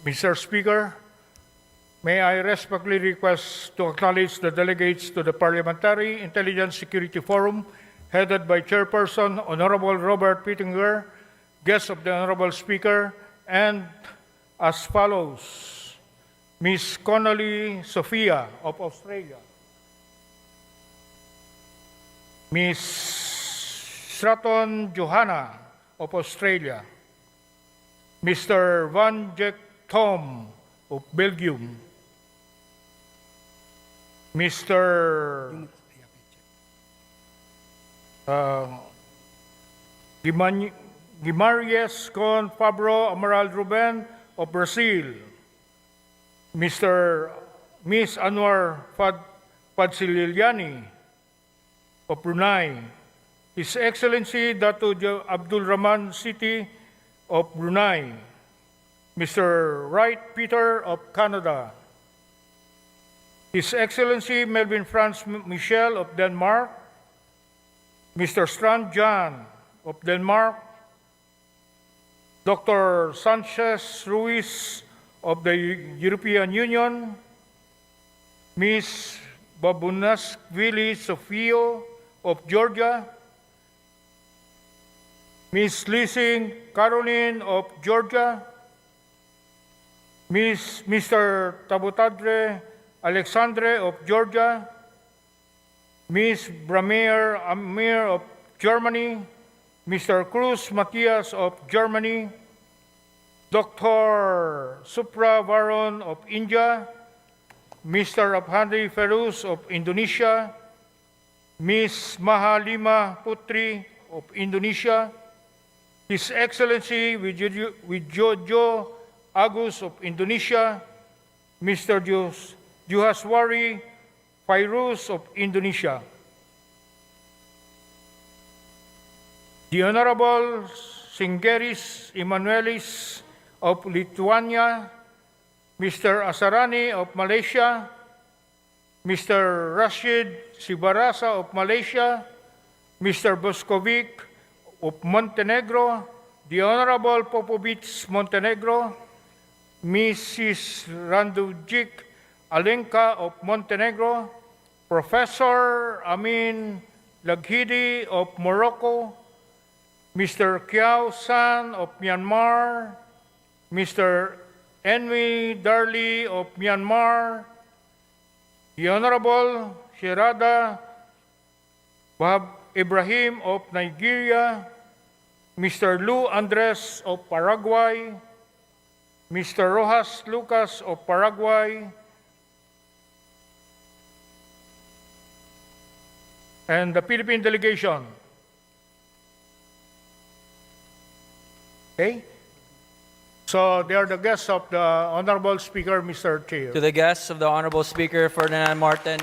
Mr. Speaker, may I respectfully request to acknowledge the delegates to the Parliamentary Intelligence Security Forum headed by Chairperson Honorable Robert Pittenger, guests of the Honorable Speaker, and as follows: Ms. Connolly Sophia of Australia, Ms. Stratton Johanna of Australia, Mr. Van Jack Tom of Belgium, Mr. Guimaraes Con Fabro Amaral Ruben of Brazil, Miss Anwar Padsililiani of Brunei, His Excellency Dato Abdul Rahman Siti of Brunei, Mr. Wright Peter of Canada, His Excellency Melvin Franz Michel of Denmark, Mr. Strand Jan of Denmark, Dr. Sanchez Ruiz of the European Union, Ms. Babunaskvili Sofio of Georgia, Ms. Lising Caroline of Georgia, Mr. Tabutadre Alexandre of Georgia, Ms. Brameer Amir of Germany, Mr. Cruz Matias of Germany, Dr. Supra Varon of India, Mr. Abhandi Feruz of Indonesia, Ms. Mahalima Putri of Indonesia, His Excellency Wijojo Agus of Indonesia, Mr. Juhaswari Fairuz of Indonesia. The Honorable Singeris Emanuelis of Lithuania, Mr. Asarani of Malaysia, Mr. Rashid Sibarasa of Malaysia, Mr. Boskovic of Montenegro, the Honorable Popovic Montenegro, Mrs. Randujic Alenka of Montenegro, Professor Amin Laghidi of Morocco, Mr. Kiao San of Myanmar, Mr. Enwi Darli of Myanmar, the Honorable Sherada Wahab Ibrahim of Nigeria, Mr. Lu Andres of Paraguay, Mr. Rojas Lucas of Paraguay, and the Philippine delegation. Okay? So they are the guests of the Honorable Speaker, Mr. Chair. To the guests of the Honorable Speaker Ferdinand Martin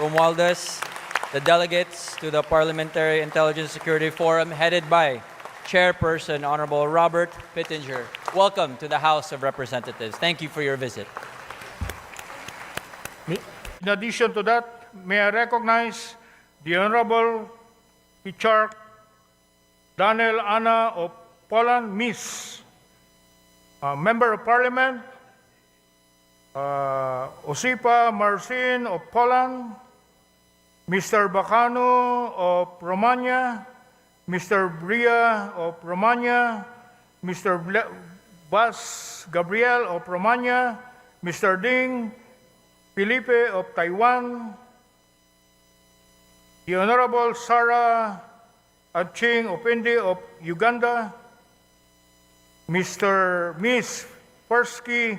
Romualdez, the delegates to the Parliamentary Intelligence Security Forum headed by Chairperson Honorable Robert Pittenger. Welcome to the House of Representatives. Thank you for your visit. In addition to that, may I recognize the Honorable Pichark Daniel Anna of Poland, Miss, Member of Parliament, Osipa Marcin of Poland, Mr. Bacano of Romania, Mr. Bria of Romania, Mr. Bas Gabriel of Romania, Mr. Ding Felipe of Taiwan, the Honorable Sarah Aching Opende of Uganda, Miss Persky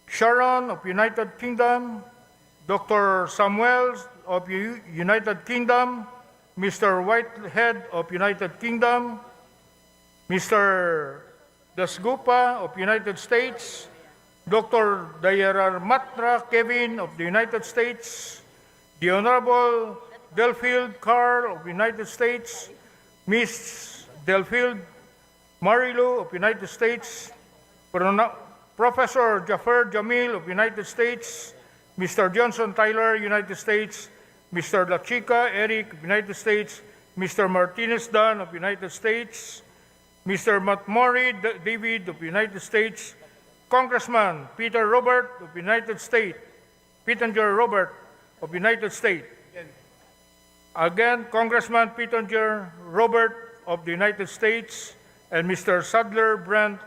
Sharon of United Kingdom, Dr. Samuel of United Kingdom, Mr. Whitehead of United Kingdom, Mr. Dasgupa of United States, Dr. Dayararmatra Kevin of the United States, the Honorable Delfield Carl of United States, Miss Delfield Marilu of United States, Professor Jafar Jamil of United States, Mr. Johnson Tyler, United States, Mr. Lachica Eric of United States, Mr. Martinez Dan of United States, Mr. Matmori David of United States, Congressman Peter Robert of United States, Pittenger Robert of United States. Again, Congressman Pittenger Robert of the United States and Mr. Sadler Brent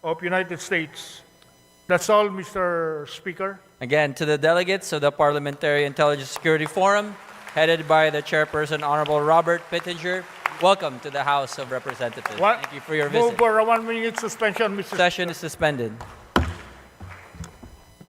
of United States. That's all, Mr. Speaker. Again, to the delegates of the Parliamentary Intelligence Security Forum, headed by the chairperson, Honorable Robert Pittenger, welcome to the House of Representatives. Thank you for your Move visit. for a 1-minute suspension, Mr. Session is suspended.